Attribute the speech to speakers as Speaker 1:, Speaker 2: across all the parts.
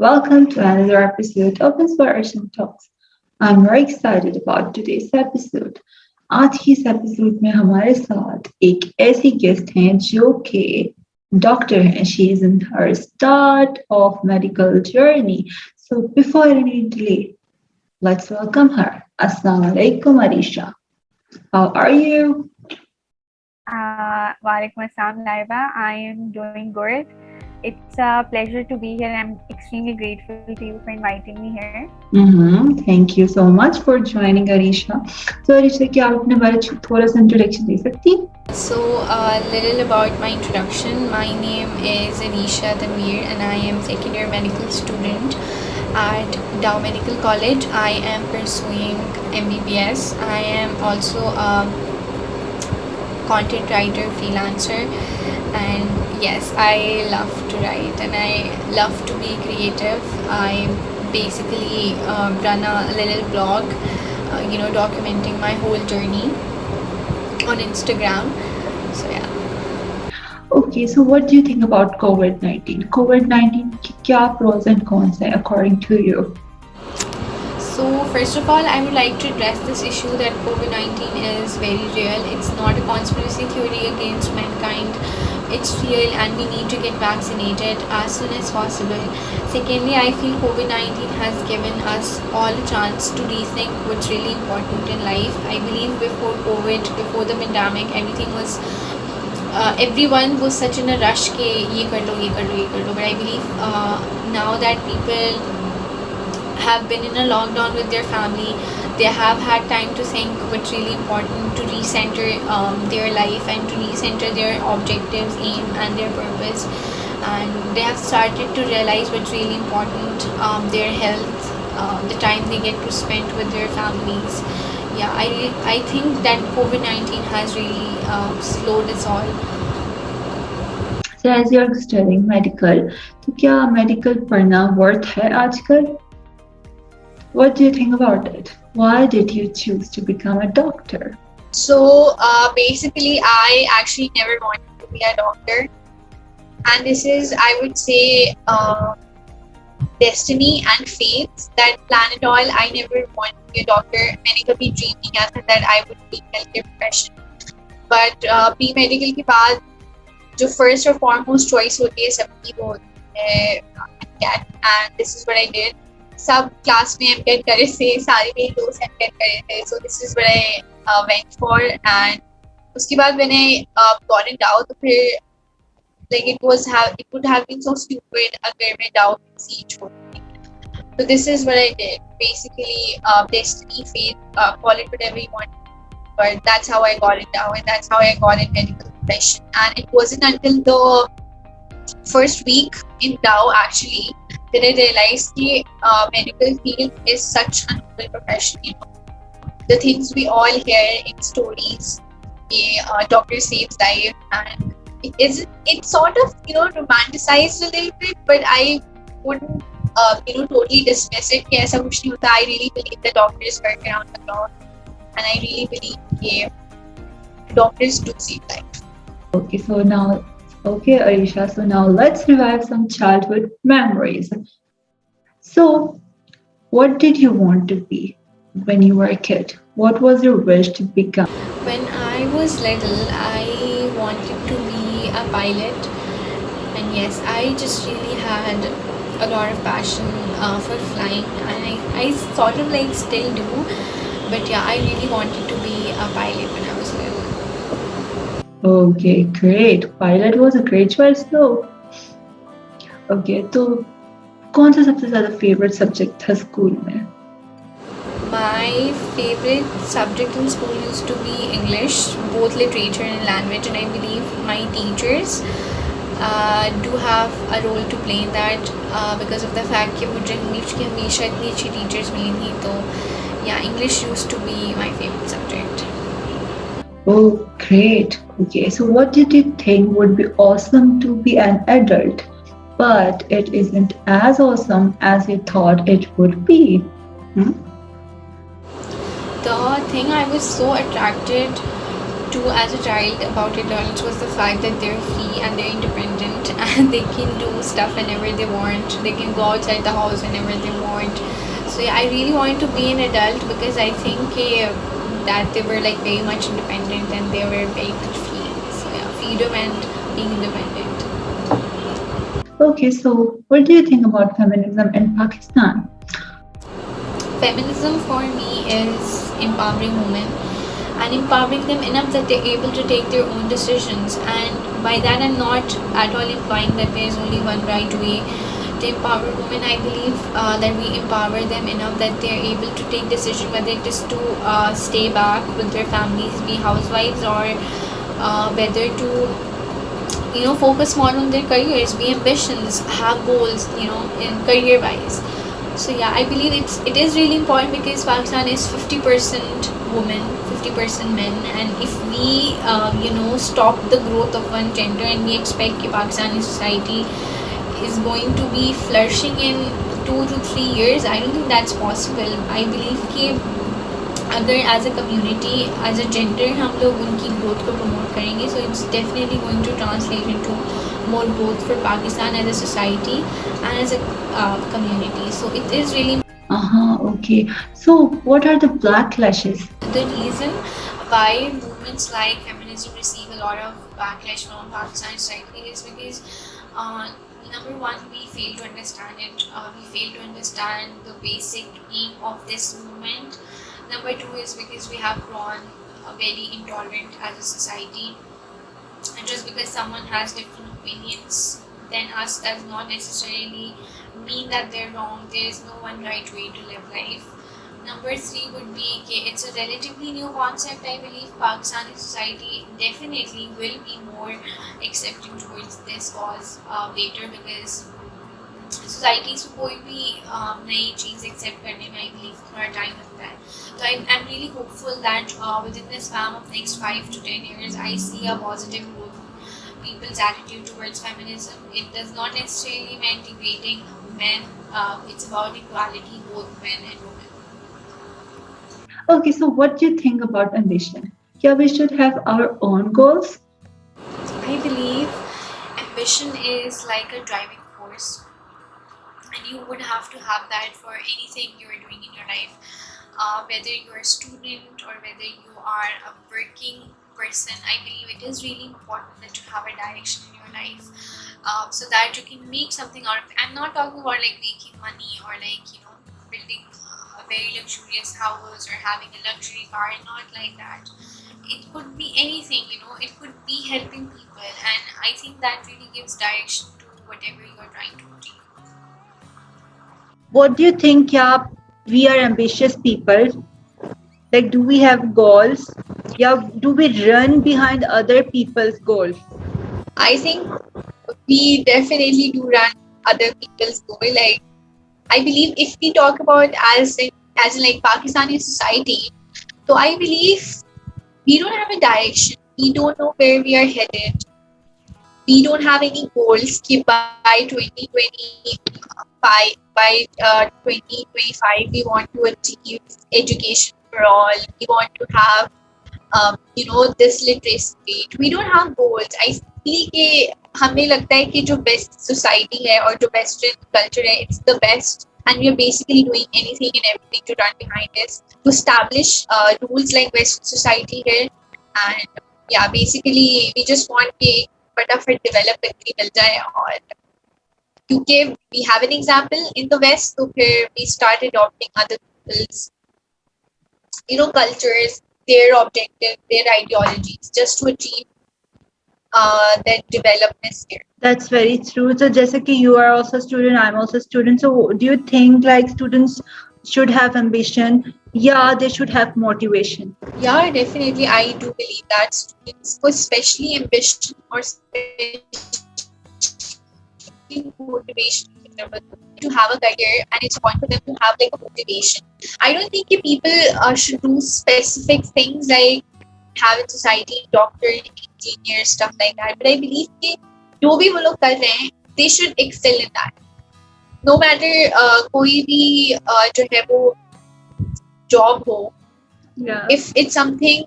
Speaker 1: Welcome to another episode of Inspiration Talks. I'm very excited about today's episode. आज की इस episode में हमारे साथ एक ऐसी गेस्ट हैं जो कि डॉक्टर हैं. She is in her start of medical journey. So before any delay, let's welcome her. Assalamu alaikum, Areesha. How are you?
Speaker 2: Walaikum assalam, Laiba. I am doing good. It's a pleasure to be here. I'm extremely grateful to you for inviting me here.
Speaker 1: Thank you so much for joining, Areesha. So, Areesha, क्या आप अपने बारे में थोड़ा सा introduction दे सकती?
Speaker 3: So, a little about my introduction. My name is Areesha Tanveer and I am second year medical student at Dow Medical College. I am pursuing MBBS. I am also a content writer, freelancer, and yes, I love to write and I love to be creative. I basically run a little blog, documenting my whole journey on Instagram. So yeah.
Speaker 1: Okay, so what do you think about COVID-19? COVID-19 के क्या pros and cons हैं according to you?
Speaker 3: So first of all, I would like to address this issue that COVID-19 is very real. It's not a conspiracy theory against mankind. It's real and we need to get vaccinated as soon as possible. Secondly, I feel COVID-19 has given us all a chance to rethink what's really important in life. I believe before COVID, before the pandemic, everyone was such in a rush ke ye kar lo. But I believe now that people have been in a lockdown with their family, they have had time to think what's really important, to recenter their life and to recenter their objectives, aim and their purpose, and they have started to realize what's really important, their health, the time they get to spend with their families. Yeah, I think that COVID-19 has really slowed us all.
Speaker 1: So as you're studying medical, तो क्या medical पढ़ना worth है आजकल? What do you think about it? Why did you choose to become a doctor?
Speaker 4: So basically, I actually never wanted to be a doctor, and this is, I would say, destiny and fate that plan it all. I never wanted to be a doctor. मैंने कभी dream नहीं किया था that I would be healthcare profession. But pre-medical के बाद जो first or foremost choice होती है सबकी वो होती है MCAT, and this is what I did. सब क्लास में MCAT करे थे, सारे मेरे दोस्त MCAT करे थे, so this is what I went for. And उसके बाद मैंने got it out, तो फिर like it would have been so stupid अगर मैं doubt से छोड़ती. So this is what I did. Basically, destiny, fate, call it whatever you want, but that's how I got it down, and that's how I got in medical profession. And it wasn't until the first week in Dow actually that I realized that medical field is such a noble profession. You know, the things we all hear in stories, doctor saves life, and it's sort of romanticized a little bit, but I wouldn't totally dismiss it. कि ऐसा कुछ नहीं होता. I really believe that doctors work around the clock, and I really believe that doctors do save life.
Speaker 1: Okay, Areesha, so now let's revive some childhood memories. So, what did you want to be when you were a kid? What was your wish to become?
Speaker 3: When I was little, I wanted to be a pilot, and yes, I just really had a lot of passion for flying, and I sort of like still do, but yeah, I really wanted to be a pilot when I was little.
Speaker 1: Okay, great. Pilot was a great choice though. Okay, तो कौन सा सबसे ज़्यादा favorite subject था school में?
Speaker 3: My favorite subject in school used to be English, both literature and language, and I believe my teachers do have a role to play in that because of the fact कि मुझे English की हमेशा इतनी अच्छी teachers मिली थी, तो yeah, English used to be my favorite subject.
Speaker 1: Oh, great. Okay, so what did you think would be awesome to be an adult, but it isn't as awesome as you thought it would be?
Speaker 3: The thing I was so attracted to as a child about adults was the fact that they're free and they're independent. want and they can do stuff whenever they want. They can go outside the house whenever they want. So yeah, I really wanted to be an adult because I think that they were like very much independent and they were very much free. So yeah, freedom and being independent.
Speaker 1: Okay, so what do you think about feminism in Pakistan?
Speaker 3: Feminism for me is empowering women and empowering them enough that they're able to take their own decisions. And by that, I'm not at all implying that there is only one right way to empower women. I believe that we empower them enough that they're able to take decisions, whether it is to stay back with their families, be housewives, or whether to focus more on their careers, be ambitions, have goals, in career wise. So yeah, I believe it is really important because Pakistan is 50% women, 50% men, and if we stop the growth of one gender and we expect that Pakistani society is going to be flourishing in 2 to 3 years, I don't think that's possible. I believe that अगर as a community as a gender हम लोग उनकी growth को promote करेंगे so it's definitely going to translate into more growth for Pakistan as a society and as a community. So it is really
Speaker 1: Okay. So what are the blacklashes?
Speaker 3: the reason why movements like feminism receive a lot of backlash from Pakistan society is because number one, we fail to understand it. We fail to understand the basic aim of this movement. Number two is because we have grown very intolerant as a society, and just because someone has different opinions than us does not necessarily mean that they're wrong. There is no one right way to live life. Number three would be okay, it's a relatively new concept. I believe Pakistani society definitely will be more accepting towards this cause later because societies को कोई भी नई चीज़ accept करने में I believe थोड़ा time लगता है तो I am really hopeful that with in the span of next 5 to 10 years I see a positive growth in people's attitude towards feminism. It does not necessarily mean integrating men, it's about equality, both men and women.
Speaker 1: Okay, so what do you think about ambition? Yeah, we should have our own goals.
Speaker 3: I believe ambition is like a driving force and you would have to have that for anything you are doing in your life, whether you're a student or whether you are a working person. I believe it is really important that you have a direction in your life so that you can make something out of it. I'm not talking about like making money or like building a very luxurious house or having a luxury car, not like that. It could be anything, it could be helping people, and I think that really gives direction to whatever you're trying to achieve.
Speaker 1: What do you think? Yeah, we are ambitious people. Like, do we have goals? Yeah, do we run behind other people's goals?
Speaker 4: I think we definitely do run other people's goal. Like, I believe if we talk about as in like Pakistani society, so I believe we don't have a direction. We don't know where we are headed. We don't have any goals. By 2025, by 2025, we want to achieve education for all. We want to have this literacy rate. We don't have goals. I feel कि हमें लगता है कि जो best society है और जो western culture है, it's the best, and we are basically doing anything and everything to run behind this, to establish rules like western society here. And yeah, basically we just want कि फटाफट develop degree मिल जाए, और क्योंकि we have an example in the west, तो फिर we start adopting other people's cultures, their objective, their ideologies, just to achieve that development here.
Speaker 1: That's very true. So, Jessica, you are also a student. I'm also a student. So, do you think like students should have ambition? Yeah, they should have motivation.
Speaker 4: Yeah, definitely. I do believe that students, especially ambition or motivation, to have a career, and it's important for them to have like a motivation. I don't think people should do specific things like have in society, doctor, engineer, stuff like that. But I believe कि जो भी वो लोग कर रहे हैं, they should excel in that. No matter कोई भी जो है वो job हो, if it's something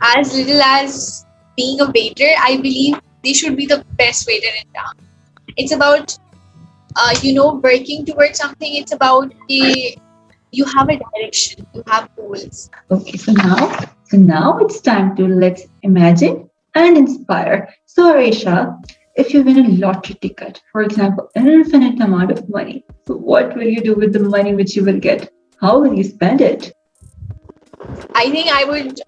Speaker 4: as little as being a waiter, I believe they should be the best waiter in town. It's about working towards something. It's about you have a direction, you have goals.
Speaker 1: Okay, so now it's time to let's imagine and inspire. So Areesha, if you win a lottery ticket, for example, an infinite amount of money, so what will you do with the money which you will get? How will you spend it?
Speaker 4: I think I would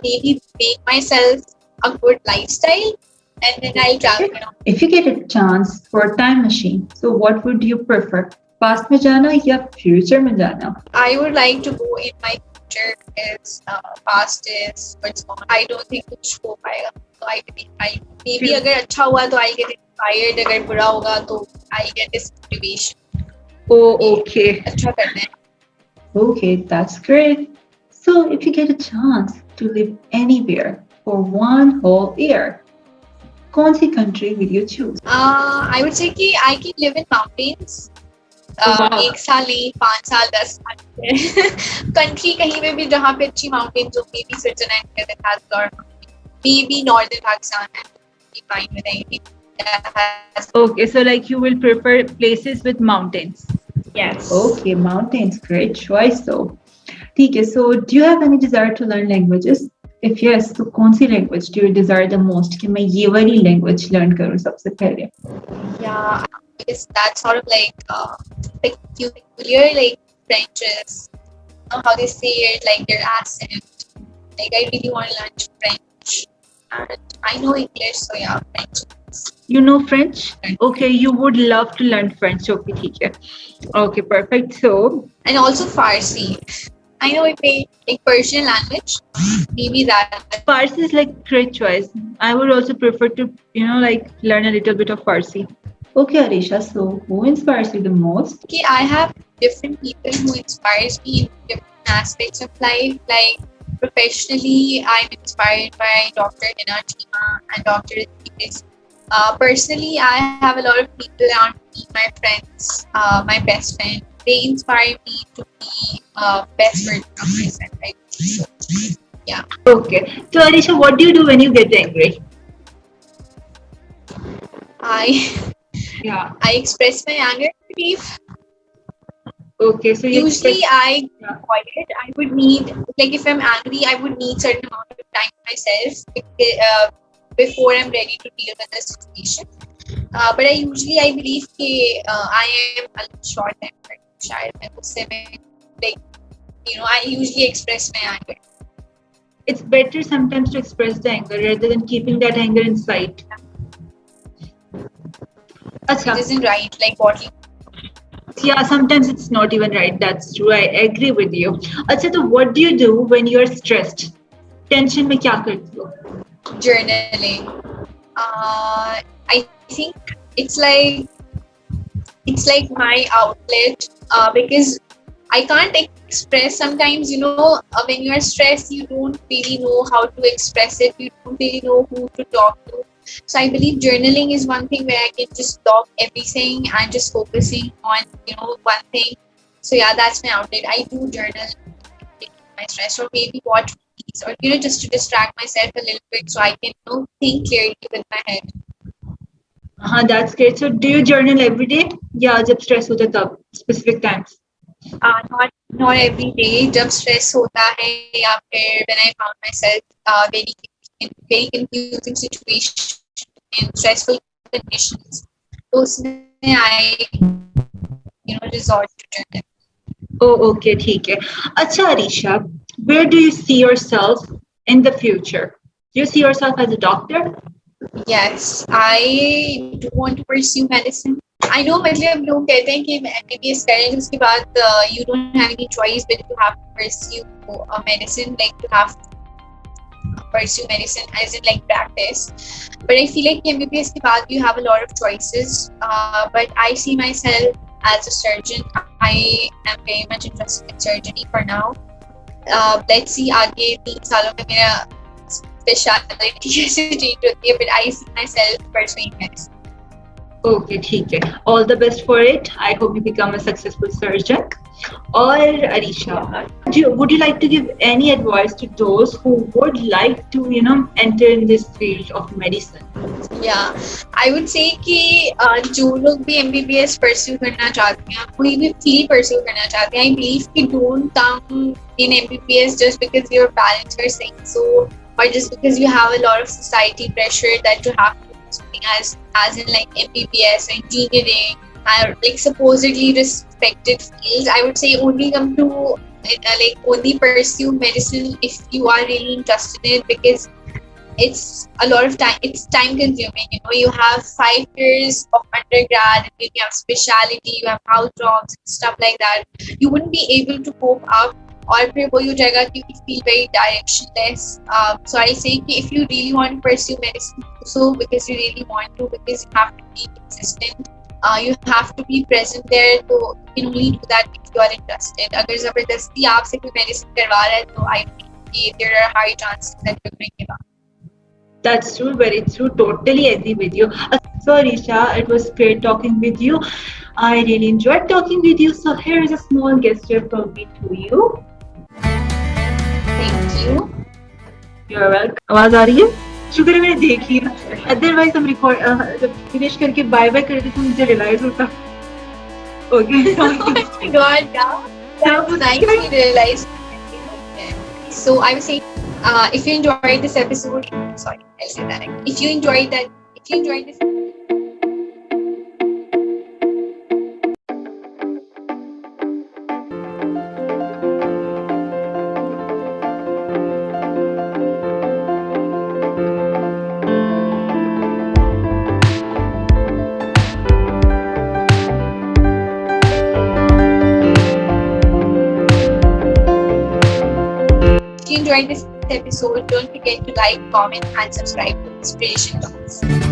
Speaker 4: maybe make myself a good lifestyle, and then I'll travel
Speaker 1: Okay.
Speaker 4: around.
Speaker 1: If you get a chance for a time machine, so what would you prefer? Past में जाना या future में जाना?
Speaker 4: I would like to go in my future because past is what's gone. I don't think कुछ हो पाएगा. So I think I maybe
Speaker 1: True.
Speaker 4: अगर अच्छा हुआ तो I'll get inspired. अगर बुरा होगा तो I'll get this motivation.
Speaker 1: Oh, okay.
Speaker 4: अच्छा करना है.
Speaker 1: Okay, that's great. So, if you get a chance to live anywhere for one whole year, कौन सी country will you choose?
Speaker 4: I would say कि I can live in mountains.
Speaker 1: Wow.
Speaker 4: 1 साल नहीं, 5 साल, 10 साल. Country कहीं में भी जहाँ पे अच्छी mountains हो, maybe Switzerland that has a lot of mountains. Maybe northern Pakistan, and be fine with anything that has.
Speaker 1: Okay, so like you will prefer places with mountains.
Speaker 4: Yes.
Speaker 1: Okay, mountains, great choice though. ठीक है, so do you have any desire to learn languages? If yes, तो कौन सी language do you desire the most कि मैं ये वाली language learn करूँ सबसे पहले?
Speaker 4: Yeah, I guess that's sort of like peculiar, like French is, how they say it, like their accent. Like I really want to learn French, and I know English, so yeah, French.
Speaker 1: You know French? Okay, you would love to learn French. Okay, ठीक है. Okay, perfect. So,
Speaker 4: And also Farsi. I know it may like Persian language, maybe that.
Speaker 1: Farsi is like great choice. I would also prefer to, like learn a little bit of Farsi. Okay, Areesha, so who inspires you the most?
Speaker 4: Okay, I have different people who inspires me in different aspects of life. Like professionally, I'm inspired by Dr. Hina Tima and Dr. Idris. Personally, I have a lot of people around me, my friends, my best friend. They inspire me to be best version of myself. Right? So, yeah.
Speaker 1: Okay. So, Areesha, what do you do when you get angry? Yeah.
Speaker 4: I express my anger, I believe.
Speaker 1: Okay. So
Speaker 4: Usually I
Speaker 1: Yeah.
Speaker 4: quiet. I would need, like if I'm angry, I would need certain amount of time myself before I'm ready to deal with the situation. But I believe that I am a little short-tempered. शायद मैं गुस्से में, like I usually express my anger.
Speaker 1: It's better sometimes to express the anger rather than keeping that anger inside.
Speaker 4: It isn't right, like bottling.
Speaker 1: Yeah, sometimes it's not even right. That's true. I agree with you. अच्छा, तो what do you do when you're stressed? Tension में क्या करती हो?
Speaker 4: Journaling. I think it's like my outlet because I can't express sometimes, when you're stressed, you don't really know how to express it. You don't really know who to talk to. So I believe journaling is one thing where I can just stop everything and just focusing on, one thing. So yeah, that's my outlet. I do journal my stress, or maybe watch movies, or just to distract myself a little bit so I can think clearly with my head.
Speaker 1: That's great. So do you journal every day? Yeah, जब stress होता है तब specific times.
Speaker 4: Not every day. जब stress होता है या फिर when I found myself very confusing situation in stressful conditions, तो उसमें I resort to journal.
Speaker 1: Oh, okay, ठीक है. अच्छा, Areesha, where do you see yourself in the future? Do you see yourself as a doctor?
Speaker 4: Yes, I do want to pursue medicine. I know मतलब लोग कहते हैं कि MBBS करें उसके बाद you don't have any choice but you have to pursue medicine, like you have to pursue medicine as in like practice. But I feel like MBBS के बाद you have a lot of choices. But I see myself as a surgeon. I am very much interested in surgery for now. Let's see आगे 3 सालों में मेरा specialty कैसे change होती है, but I see myself pursuing medicine.
Speaker 1: Okay, ठीक है. All the best for it. I hope you become a successful surgeon. Or Arisha, would you like to give any advice to those who would like to, enter in this field of medicine?
Speaker 4: Yeah, I would say कि जो लोग भी MBBS pursue करना चाहते हैं, कोई भी field pursue करना चाहते हैं, I believe कि don't come in MBBS just because your parents are saying so, or just because you have a lot of society pressure that you have to do something as in like MBBS or engineering, are like supposedly respected fields. I would say only come to like only pursue medicine if you are really interested in it, because it's a lot of time, it's time consuming. You have 5 years of undergrad, and then you have specialty, you have house jobs and stuff like that. You wouldn't be able to cope up, और फिर वही हो जाएगा कि you feel very directionless. So I say कि if you really want to pursue medicine, so because you really want to, because you have to be consistent, you have to be present there, तो you can only do that if you are interested. अगर जबरदस्ती आपसे कोई medicine करवा रहा है, तो I think कि there are high chances that you're going to give up.
Speaker 1: That's true, very true. Totally agree with you. So, Arisha, it was great talking with you. I really enjoyed talking with you. So, here is a small gesture from me to you.
Speaker 4: Thank you.
Speaker 1: You're welcome. आवाज आ रही है? शुक्र है मैंने देख लिया. Otherwise हम record जब फिनिश करके बाय बाय कर देते तो मुझे रियलाइज होता. Okay.
Speaker 4: Oh my god, yeah. That was nice to realize. So I was saying, if you enjoyed this episode, sorry, I'll say that again. If you enjoyed this. If you enjoyed this episode, don't forget to like, comment, and subscribe to Inspiration Talks.